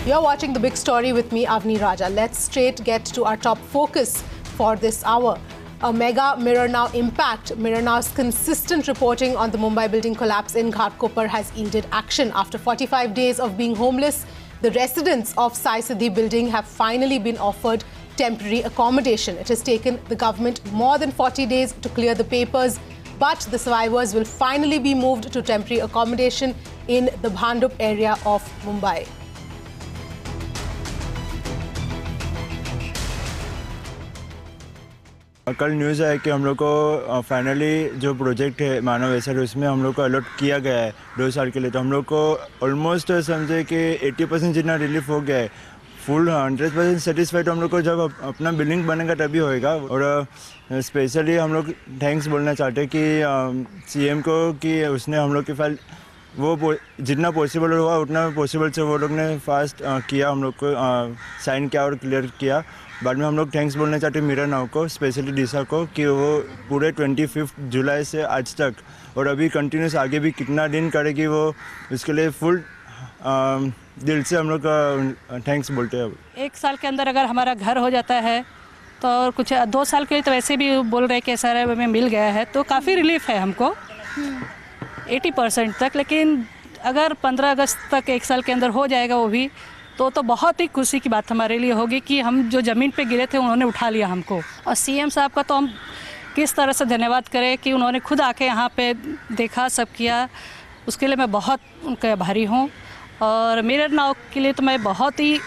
You're watching The Big Story with me, Avni Raja. Let's straight get to our top focus for this hour. A mega Mirror Now impact. Mirror Now's consistent reporting on the Mumbai building collapse in Ghatkopar has yielded action. After 45 days of being homeless, the residents of Sai Siddhi building have finally been offered temporary accommodation. It has taken the government more than 40 days to clear the papers, but the survivors will finally be moved to temporary accommodation in the Bhandup area of Mumbai. कल news है कि हम लोग को finally जो project है मानव ऐसा उसमें हम लोग को अलॉट किया गया है 2 साल के लिए। तो हम लोग को ऑलमोस्ट समझे कि 80% जितना रिलीफ हो गया है। फुल 100% सेटिस्फाइड हम लोग को जब अपना बिल्डिंग बनेगा तभी होएगा। और स्पेशली हम लोग थैंक्स बोलना चाहते हैं कि सीएम को कि उसने हम लोग की फाइल वो जितना पॉसिबल हुआ उतना पॉसिबल से वो लोग ने फास्ट किया, हम लोग को साइन किया और क्लियर किया। बाद में हम लोग थैंक्स बोलना चाहते हैं मिरर नाउ को, स्पेशली दिशा को, कि वो पूरे 25 जुलाई से आज तक और अभी कंटिन्यूस आगे भी कितना दिन करेगी वो, उसके लिए फुल दिल से हम लोग थैंक्स बोलते हैं। 1 साल के अंदर अगर हमारा घर हो जाता है तो कुछ 2 साल के लिए तो वैसे भी बोल रहे हैं कि सर हमें मिल गया है, तो काफ़ी रिलीफ है हमको 80% तक। लेकिन अगर 15 अगस्त तक 1 साल के अंदर हो जाएगा वो भी, तो बहुत ही खुशी की बात हमारे लिए होगी कि हम जो ज़मीन पे गिरे थे उन्होंने उठा लिया हमको। और सीएम साहब का तो हम किस तरह से धन्यवाद करें कि उन्होंने खुद आके यहाँ पे देखा, सब किया, उसके लिए मैं बहुत उनका आभारी हूँ। और मिरर नाउ के लिए तो मैं बहुत ही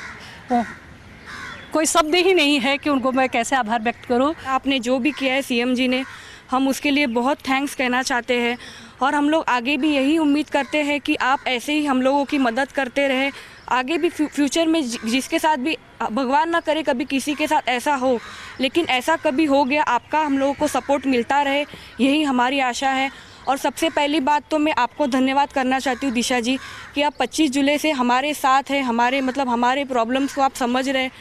कोई शब्द ही नहीं है कि उनको मैं कैसे आभार व्यक्त करूँ। आपने जो भी किया है सीएम जी ने, हम उसके लिए बहुत थैंक्स कहना चाहते हैं। और हम लोग आगे भी यही उम्मीद करते हैं कि आप ऐसे ही हम लोगों की मदद करते रहें। आगे भी फ्यूचर में जिसके साथ भी, भगवान ना करे कभी किसी के साथ ऐसा हो, लेकिन ऐसा कभी हो गया, आपका हम लोगों को सपोर्ट मिलता रहे, यही हमारी आशा है। और सबसे पहली बात तो मैं आपको धन्यवाद करना चाहती हूँ दिशा जी कि आप 25 जुलाई से हमारे साथ हैं, हमारे प्रॉब्लम्स को आप समझ रहे हैं।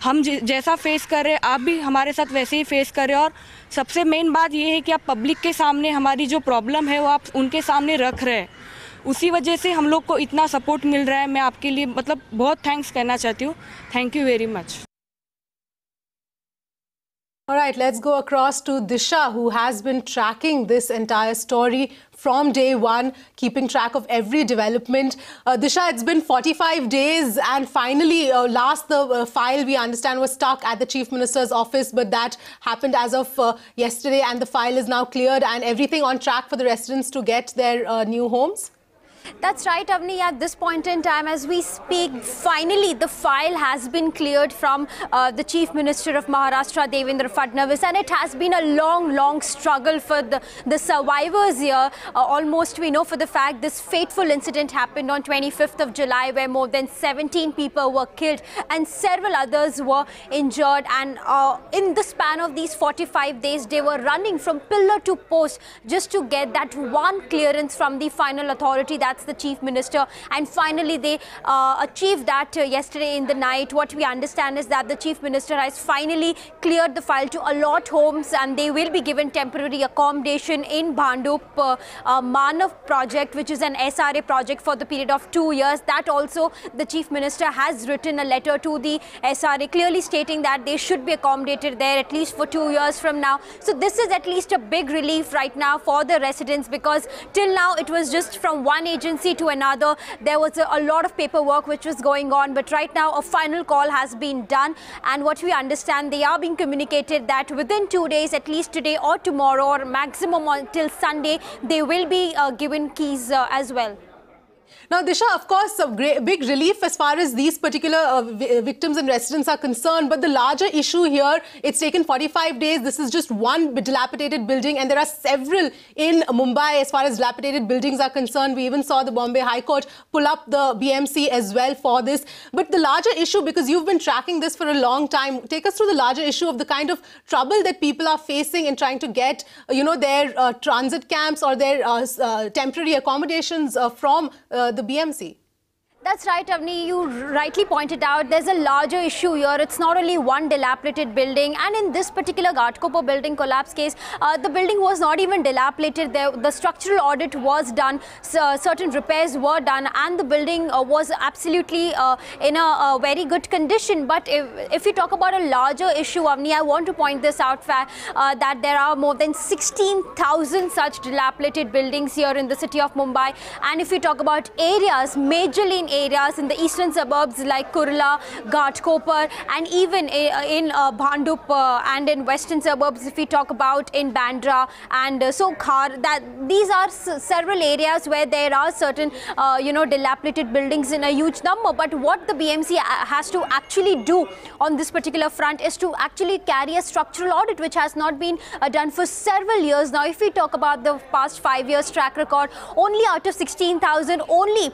हम जैसा फेस कर रहे हैं आप भी हमारे साथ वैसे ही फेस कर रहे हैं। और सबसे मेन बात ये है कि आप पब्लिक के सामने हमारी जो प्रॉब्लम है वो आप उनके सामने रख रहे हैं, उसी वजह से हम लोग को इतना सपोर्ट मिल रहा है। मैं आपके लिए बहुत थैंक्स कहना चाहती हूँ। Thank you very much. All right, let's go across to Disha, who has been tracking this entire story from day one, keeping track of every development. Disha, it's been 45 days and finally, the file we understand was stuck at the Chief Minister's office, but that happened as of yesterday and the file is now cleared and everything on track for the residents to get their new homes? That's right, Avni. At this point in time, as we speak, finally the file has been cleared from the Chief Minister of Maharastra, Devendra Fadnavis, and it has been a long struggle for the survivors here. Almost, we know for the fact this fateful incident happened on 25th of July, where more than 17 people were killed and several others were injured. And in the span of these 45 days, they were running from pillar to post just to get that one clearance from the final authority, that's the Chief Minister. And finally they achieved that yesterday in the night. What we understand is that the Chief Minister has finally cleared the file to allot homes and they will be given temporary accommodation in Bhandup Manav project, which is an SRA project for the period of 2 years. That also the Chief Minister has written a letter to the SRA clearly stating that they should be accommodated there at least for 2 years from now. So this is at least a big relief right now for the residents, because till now it was just from one agency to another. There was a lot of paperwork which was going on, but right now a final call has been done, and what we understand, they are being communicated that within 2 days, at least today or tomorrow, or maximum until Sunday, they will be given keys as well. Now, Disha, of course, a big relief as far as these particular victims and residents are concerned. But the larger issue here, it's taken 45 days. This is just one dilapidated building, and there are several in Mumbai as far as dilapidated buildings are concerned. We even saw the Bombay High Court pull up the BMC as well for this. But the larger issue, because you've been tracking this for a long time, take us through the larger issue of the kind of trouble that people are facing in trying to get, their transit camps or their temporary accommodations from the BMC. That's right, Avni. You rightly pointed out there's a larger issue here. It's not only one dilapidated building, and in this particular Ghatkopar building collapse case, the building was not even dilapidated. The structural audit was done, certain repairs were done, and the building was absolutely in a very good condition. But if you talk about a larger issue, Avni, I want to point this out that there are more than 16,000 such dilapidated buildings here in the city of Mumbai. And if you talk about areas, majorly in areas in the eastern suburbs like Kurla, Ghatkopar, and even in Bhandup and in western suburbs, if we talk about in Bandra and Sokhar, that these are several areas where there are certain dilapidated buildings in a huge number. But what the BMC has to actually do on this particular front is to actually carry a structural audit, which has not been done for several years now. If we talk about the past 5 years track record, only out of 16,000, only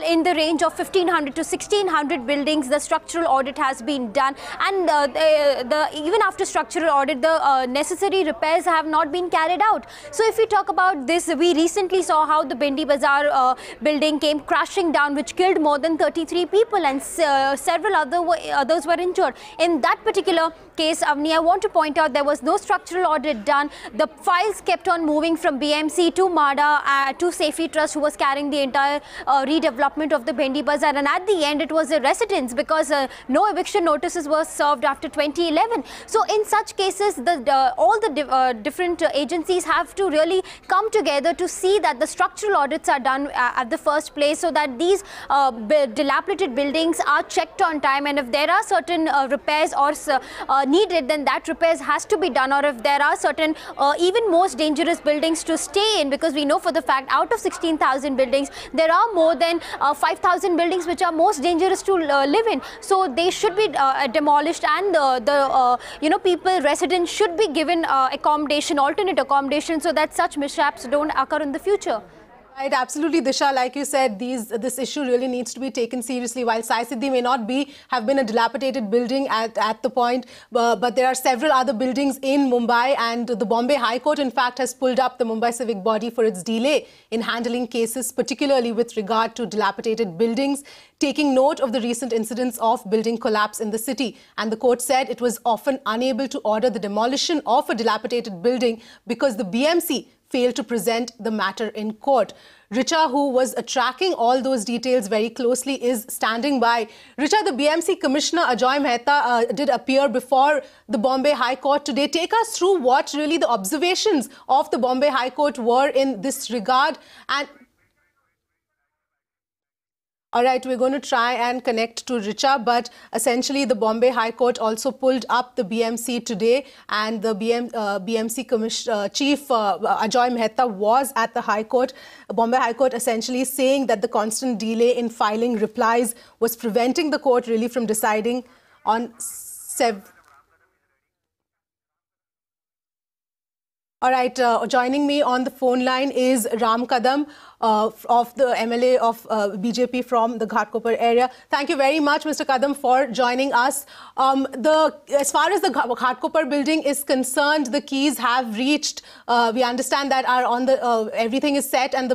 in the range of 1,500 to 1,600 buildings, the structural audit has been done, and even after structural audit, the necessary repairs have not been carried out. So if we talk about this, we recently saw how the Bindi Bazaar building came crashing down, which killed more than 33 people, and several others were injured. In that particular case, Avni, I want to point out there was no structural audit done. The files kept on moving from BMC to MADA to Safety Trust, who was carrying the entire redevelopment of the Bindi Bazaar, and at the end it was a residence, because no eviction notices were served after 2011. So in such cases, all the different agencies have to really come together to see that the structural audits are done at the first place, so that these dilapidated buildings are checked on time, and if there are certain repairs or needed, then that repairs has to be done. Or if there are certain even most dangerous buildings to stay in, because we know for the fact out of 16,000 buildings, there are more than 5,000 buildings which are most dangerous to live in. So they should be demolished, and the residents should be given accommodation, alternate accommodation, so that such mishaps don't occur in the future. Right, absolutely, Disha. Like you said, this issue really needs to be taken seriously. While Sai Siddhi may not have been a dilapidated building at the point, but there are several other buildings in Mumbai, and the Bombay High Court, in fact, has pulled up the Mumbai civic body for its delay in handling cases, particularly with regard to dilapidated buildings, taking note of the recent incidents of building collapse in the city. And the court said it was often unable to order the demolition of a dilapidated building because the BMC failed to present the matter in court. Richa, who was tracking all those details very closely, is standing by. Richa, the BMC Commissioner Ajoy Mehta did appear before the Bombay High Court today. Take us through what really the observations of the Bombay High Court were in this regard. And all right, we're going to try and connect to Richa, but essentially the Bombay High Court also pulled up the BMC today, and the BMC Chief Ajoy Mehta was at the High Court. Bombay High Court essentially saying that the constant delay in filing replies was preventing the court really from deciding on All right, joining me on the phone line is Ram Kadam of the MLA of BJP from the Ghatkopar area. Thank you very much, Mr. Kadam, for joining us. As far as the Ghatkopar building is concerned, the keys have reached. We understand that everything is set, and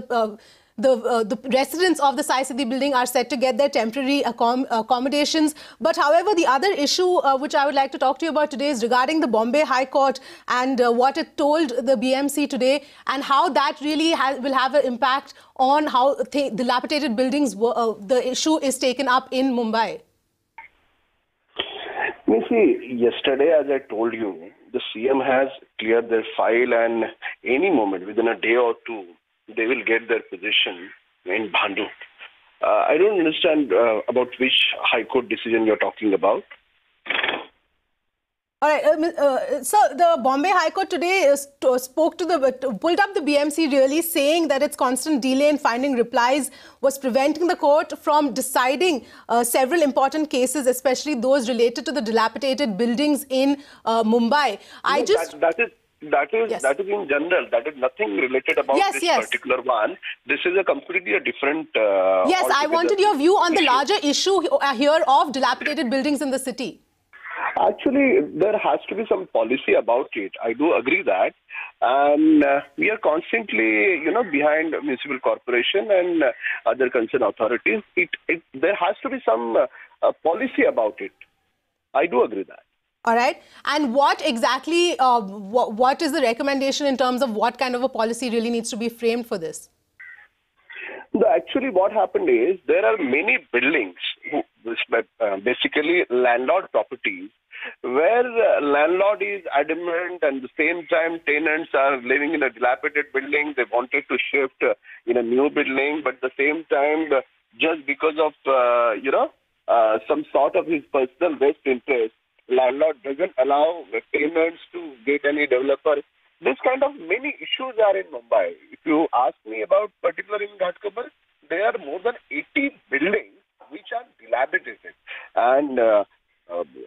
the residents of the Sai Siddhi building are set to get their temporary accommodations. But however, the other issue which I would like to talk to you about today is regarding the Bombay High Court and what it told the BMC today, and how that really will have an impact on how dilapidated buildings, the issue is taken up in Mumbai. See, yesterday, as I told you, the CM has cleared their file, and any moment, within a day or two, they will get their position in Bhandup. I don't understand about which High Court decision you're talking about. All right, so the Bombay High Court today pulled up the BMC, really saying that its constant delay in finding replies was preventing the court from deciding several important cases, especially those related to the dilapidated buildings in Mumbai. That is in general. That is nothing related about this particular one. This is a completely different. Yes, I wanted your view on the larger issue here of dilapidated buildings in the city. Actually, there has to be some policy about it. I do agree that. And we are constantly, behind municipal corporation and other concerned authorities. There has to be some policy about it. I do agree that. All right. And what exactly, what is the recommendation in terms of what kind of a policy really needs to be framed for this? Actually, what happened is there are many buildings, basically landlord properties, where landlord is adamant and at the same time tenants are living in a dilapidated building. They wanted to shift in a new building, but at the same time, just because of, some sort of his personal best interest, landlord doesn't allow the tenants to get any developer. This kind of many issues are in Mumbai. If you ask me about particular in Ghatkopar, there are more than 80 buildings which are dilapidated. And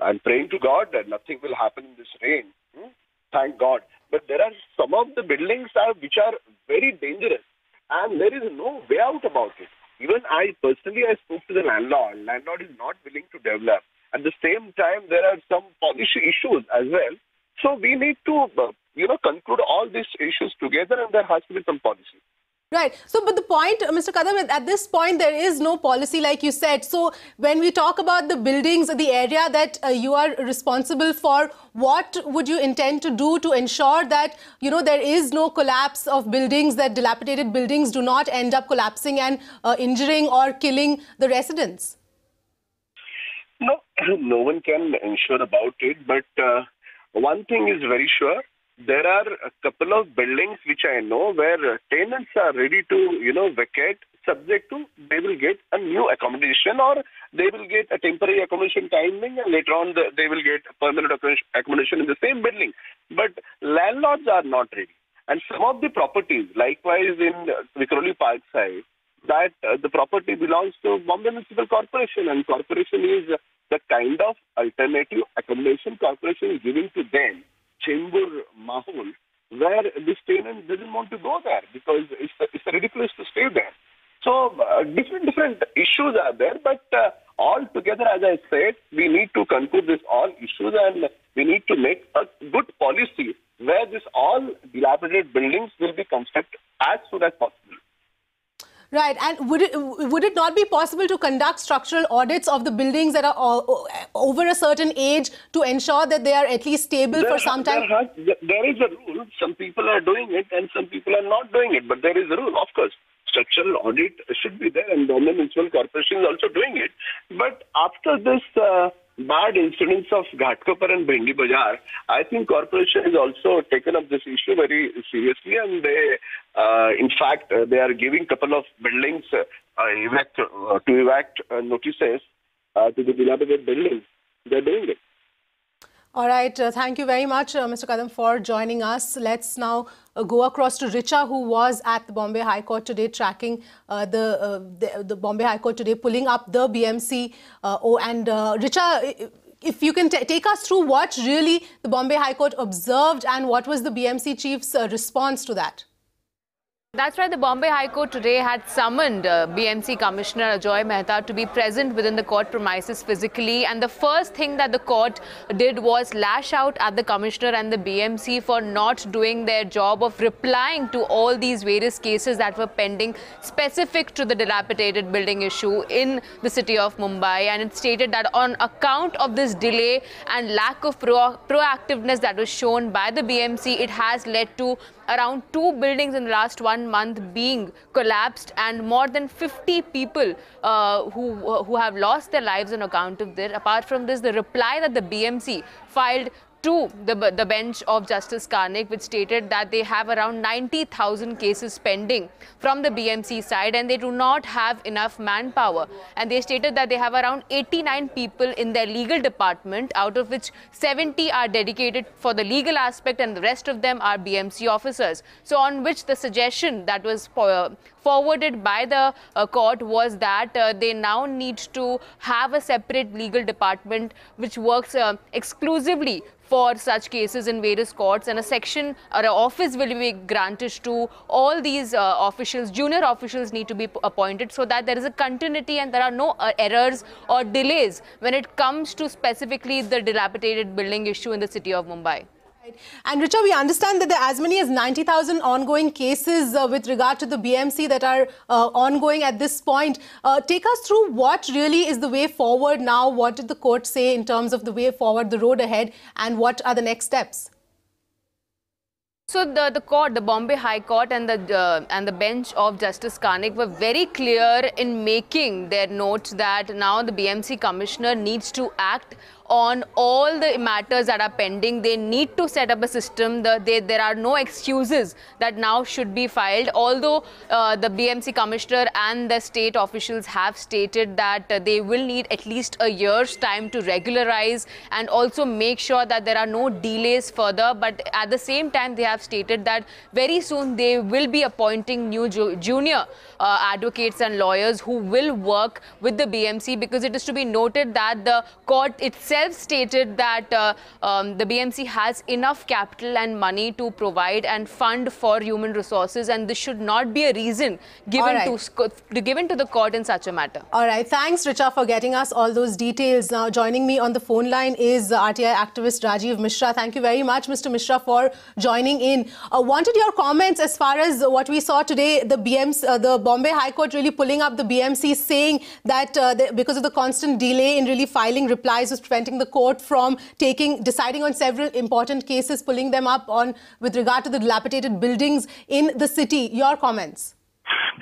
I'm praying to God that nothing will happen in this rain. Thank God. But there are some of the buildings which are very dangerous and there is no way out about it. Even I spoke to the landlord. Landlord is not willing to develop. At the same time, there are some policy issues as well. So we need to, conclude all these issues together and there has to be some policy. Right. So, but the point, Mr. Kadam, at this point, there is no policy, like you said. So, when we talk about the buildings, the area that you are responsible for, what would you intend to do to ensure that, there is no collapse of buildings, that dilapidated buildings do not end up collapsing and injuring or killing the residents? No one can ensure about it, but one thing is very sure. There are a couple of buildings which I know where tenants are ready to, vacate, subject to they will get a new accommodation or they will get a temporary accommodation timing and later on they will get permanent accommodation in the same building. But landlords are not ready. And some of the properties, likewise in Vikhroli Park side, that the property belongs to Bombay Municipal Corporation and corporation is the kind of alternative accommodation corporation is giving to them. Chembur Mahul, where this tenant doesn't want to go there because it's ridiculous to stay there. So different issues are there, but all together, as I said, we need to conclude this all issues and we need to make a good policy where this all dilapidated buildings will be constructed as soon as possible. Right. And would it not be possible to conduct structural audits of the buildings that are over a certain age to ensure that they are at least stable for some time? There is a rule. Some people are doing it and some people are not doing it. But there is a rule, of course. Structural audit should be there and Bombay Municipal Corporation is also doing it. But after this bad incidents of Ghatkopar and Bhindi Bazaar, I think corporation has also taken up this issue very seriously and they, in fact, they are giving couple of buildings to evact notices to the dilapidated buildings. They are doing it. All right. Thank you very much, Mr. Kadam, for joining us. Let's now go across to Richa, who was at the Bombay High Court today, tracking the Bombay High Court today, pulling up the BMC. Richa, if you can take us through what really the Bombay High Court observed and what was the BMC chief's response to that? That's right. The Bombay High Court today had summoned BMC Commissioner Ajoy Mehta to be present within the court premises physically. And the first thing that the court did was lash out at the Commissioner and the BMC for not doing their job of replying to all these various cases that were pending specific to the dilapidated building issue in the city of Mumbai. And it stated that on account of this delay and lack of proactiveness that was shown by the BMC, it has led to around 2 buildings in the last 1 month being collapsed and more than 50 people who have lost their lives on account of this. Apart from this, the reply that the BMC filed to the bench of Justice Karnik, which stated that they have around 90,000 cases pending from the BMC side and they do not have enough manpower. And they stated that they have around 89 people in their legal department, out of which 70 are dedicated for the legal aspect and the rest of them are BMC officers. So on which the suggestion that was forwarded by the court was that they now need to have a separate legal department which works exclusively for such cases in various courts, and a section or an office will be granted to all these officials. Junior officials need to be appointed so that there is a continuity and there are no errors or delays when it comes to specifically the dilapidated building issue in the city of Mumbai. And Richa, we understand that there are as many as 90,000 ongoing cases with regard to the BMC that are ongoing at this point. Take us through what really is the way forward now. What did the court say in terms of the way forward, the road ahead, and what are the next steps? So the court, the Bombay High Court and the bench of Justice Kanik were very clear in making their notes that now the BMC commissioner needs to act on all the matters that are pending. They need to set up a system. There are no excuses that now should be filed. Although the BMC commissioner and the state officials have stated that they will need at least a year's time to regularize and also make sure that there are no delays further. But at the same time, they have stated that very soon they will be appointing new junior advocates and lawyers who will work with the BMC, because it is to be noted that the court itself stated that the BMC has enough capital and money to provide and fund for human resources, and this should not be a reason given to the court in such a matter. All right. Thanks, Richa, for getting us all those details. Now, joining me on the phone line is RTI activist Rajiv Mishra. Thank you very much, Mr. Mishra, for joining in. Wanted your comments as far as what we saw today, the Bombay High Court really pulling up the BMC, saying that because of the constant delay in really filing replies was preventing the court from deciding on several important cases, pulling them up on with regard to the dilapidated buildings in the city. Your comments?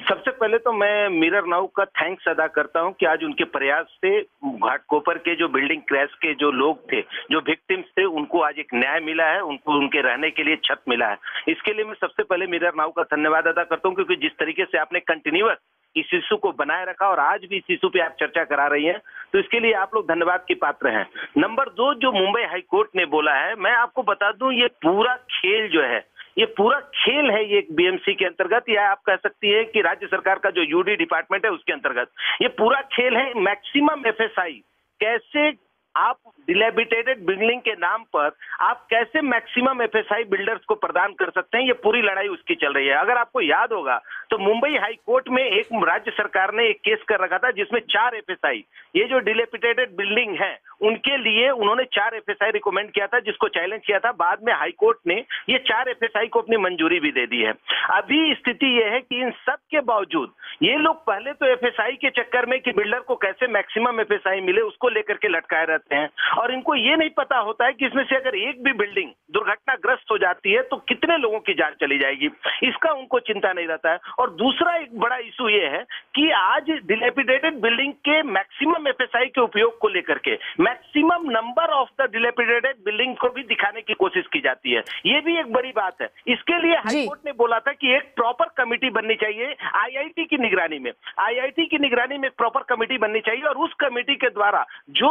सबसे पहले तो मैं mirror now का thanks अदा करता हूं कि आज उनके प्रयास से घाटकोपर के जो बिल्डिंग क्रैश के जो लोग थे, जो विक्टिम्स थे, उनको आज एक न्याय मिला है, उनको उनके रहने के लिए छत मिला है। इसके लिए मैं सबसे पहले मिरर नाउ का धन्यवाद अदा करता हूं, क्योंकि जिस तरीके से आपने कंटिन्यूअस इस इशू को बनाए रखा और आज भी इस इशू पे आप चर्चा करा रही हैं, तो इसके लिए आप लोग धन्यवाद के पात्र हैं। नंबर 2, जो मुंबई हाई कोर्ट ने बोला है, मैं आपको बता दूं, ये पूरा खेल जो है, ये पूरा खेल है, ये बीएमसी के अंतर्गत, या आप कह सकती है कि राज्य सरकार का जो यूडी डिपार्टमेंट है उसके अंतर्गत ये पूरा खेल है। मैक्सिमम एफएसआई कैसे आप डिलेबिटेटेड बिल्डिंग के नाम पर आप कैसे मैक्सिमम एफएसआई बिल्डर्स को प्रदान कर सकते हैं, ये पूरी लड़ाई उसकी चल रही है। अगर आपको याद होगा तो मुंबई हाई कोर्ट में एक राज्य सरकार ने एक केस कर रखा था जिसमें 4 एफएसआई, ये जो डिलेबिटेटेड बिल्डिंग है उनके लिए उन्होंने 4 एफएसआई रिकमेंड किया था, जिसको चैलेंज किया था। बाद में हाई कोर्ट ने ये 4 एफएसआई को अपनी मंजूरी भी दे दी है। अभी स्थिति यह है कि इन सब के बावजूद ये लोग पहले तो एफएसआई के चक्कर में कि बिल्डर को कैसे मैक्सिमम एफएसआई मिले उसको लेकर के लटकाए रहते हैं, और इनको ये नहीं पता होता है कि इसमें से अगर एक भी बिल्डिंग दुर्घटनाग्रस्त हो जाती है तो कितने लोगों की जान चली जाएगी, इसका उनको चिंता नहीं रहता है। और दूसरा एक बड़ा इशू ये है कि आज डिलेपिडेटेड बिल्डिंग के मैक्सिमम एफएसआई के उपयोग को लेकर के maximum number of the dilapidated building को भी दिखाने की कोशिश की जाती है, ये भी एक बड़ी बात है। इसके लिए हाईकोर्ट ने बोला था कि एक प्रॉपर कमेटी बननी चाहिए आईआईटी की निगरानी में, आईआईटी की निगरानी में एक प्रॉपर कमेटी बननी चाहिए, और उस कमेटी के द्वारा जो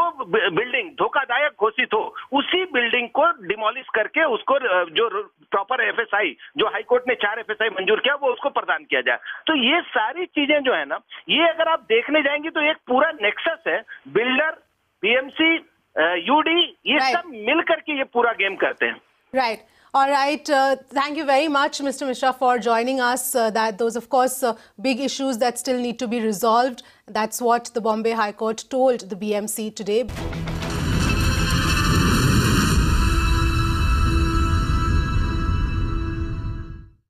बिल्डिंग धोखादायक घोषित हो उसी बिल्डिंग को डिमोलिश करके उसको जो प्रॉपर एफएसआई जो हाईकोर्ट ने 4 एफएसआई मंजूर किया वो उसको प्रदान किया जाए। तो ये सारी चीजें जो है ना, ये अगर आप देखने जाएंगे तो एक पूरा नेक्सस है, बिल्डर, बीएमसी, यूडी, ये सब मिलकर के ये पूरा गेम करते हैं। Right. All right. Thank you very much, Mr. Mishra, for joining us. Those, of course, big issues that still need to be resolved. That's what the Bombay High Court told the BMC today.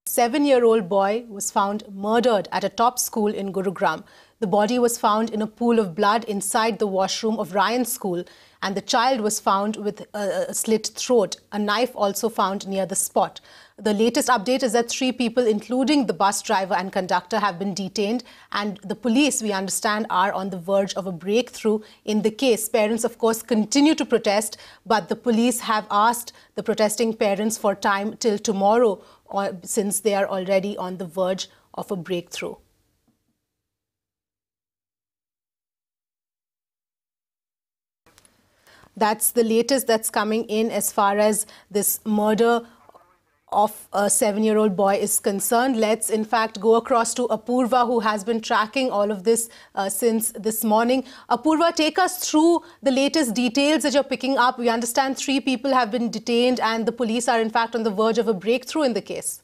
A 7-year-old boy was found murdered at a top school in Gurugram. The body was found in a pool of blood inside the washroom of Ryan School, and the child was found with a slit throat. A knife also found near the spot. The latest update is that 3 people, including the bus driver and conductor, have been detained, and the police, we understand, are on the verge of a breakthrough in the case. Parents, of course, continue to protest, but the police have asked the protesting parents for time till tomorrow, since they are already on the verge of a breakthrough. That's the latest that's coming in as far as this murder of a 7-year-old boy is concerned. Let's in fact go across to Apurva, who has been tracking all of this since this morning. Apurva, take us through the latest details that you're picking up. We understand 3 people have been detained and the police are in fact on the verge of a breakthrough in the case.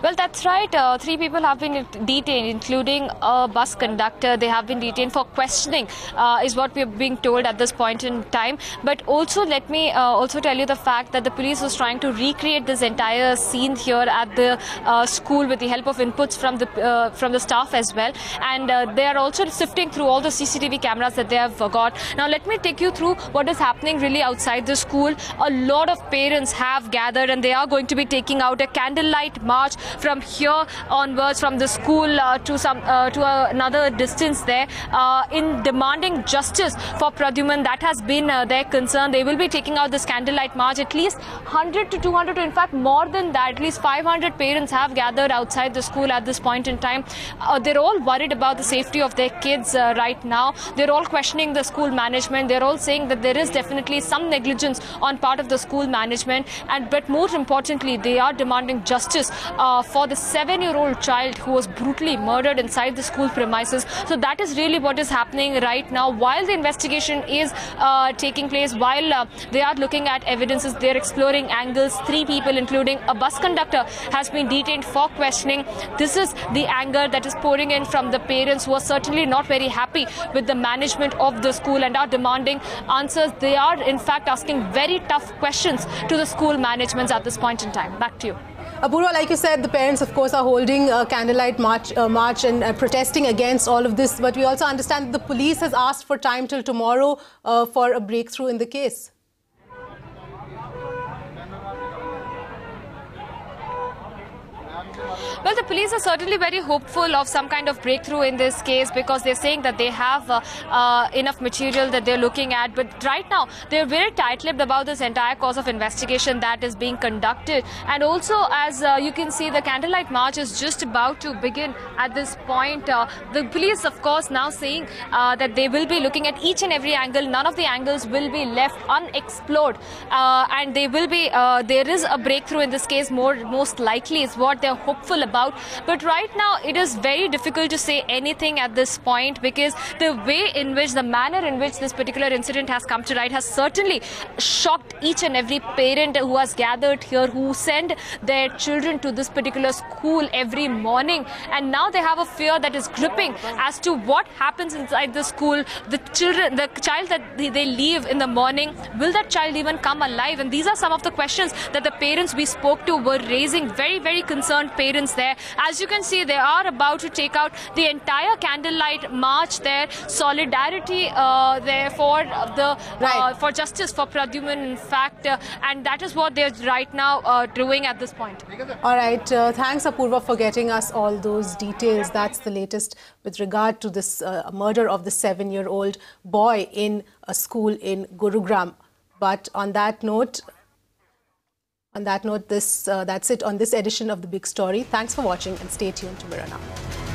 Well, that's right. 3 people have been detained, including a bus conductor. They have been detained for questioning, is what we are being told at this point in time. But also, let me also tell you the fact that the police was trying to recreate this entire scene here at the school with the help of inputs from the staff as well. And they are also sifting through all the CCTV cameras that they have got. Now, let me take you through what is happening really outside the school. A lot of parents have gathered, and they are going to be taking out a candlelight march from here onwards, from the school to another distance there, in demanding justice for Pradyuman. That has been their concern. They will be taking out this candlelight march. At least 100 to 200, in fact more than that, at least 500 parents have gathered outside the school at this point in time. They're all worried about the safety of their kids right now. They're all questioning the school management. They're all saying that there is definitely some negligence on part of the school management, but more importantly, they are demanding justice for the 7-year-old child who was brutally murdered inside the school premises. So that is really what is happening right now. While the investigation is taking place, while they are looking at evidences, they are exploring angles. 3 people, including a bus conductor, has been detained for questioning. This is the anger that is pouring in from the parents, who are certainly not very happy with the management of the school and are demanding answers. They are in fact asking very tough questions to the school management at this point in time. Back to you. Apurva, like you said, the parents, of course, are holding a candlelight march and protesting against all of this. But we also understand that the police has asked for time till tomorrow for a breakthrough in the case. Well, the police are certainly very hopeful of some kind of breakthrough in this case, because they're saying that they have enough material that they're looking at. But right now, they're very tight-lipped about this entire course of investigation that is being conducted. And also, as you can see, the candlelight march is just about to begin at this point. The police, of course, now saying that they will be looking at each and every angle. None of the angles will be left unexplored. And they will be, there is a breakthrough in this case, most likely is what they're hopeful about. But right now, it is very difficult to say anything at this point, because the manner in which this particular incident has come to light has certainly shocked each and every parent who has gathered here, who send their children to this particular school every morning. And now they have a fear that is gripping as to what happens inside the school. The child that they leave in the morning, will that child even come alive? And these are some of the questions that the parents we spoke to were raising, very, very concerned parents there. As you can see, they are about to take out the entire candlelight march there. Solidarity there for for justice for Pradyuman, in fact, and that is what they're right now doing at this point. All right, thanks Apurva for getting us all those details. That's the latest with regard to this murder of the 7-year-old boy in a school in Gurugram. But on that note, that's it on this edition of The Big Story. Thanks for watching and stay tuned to Mirror Now.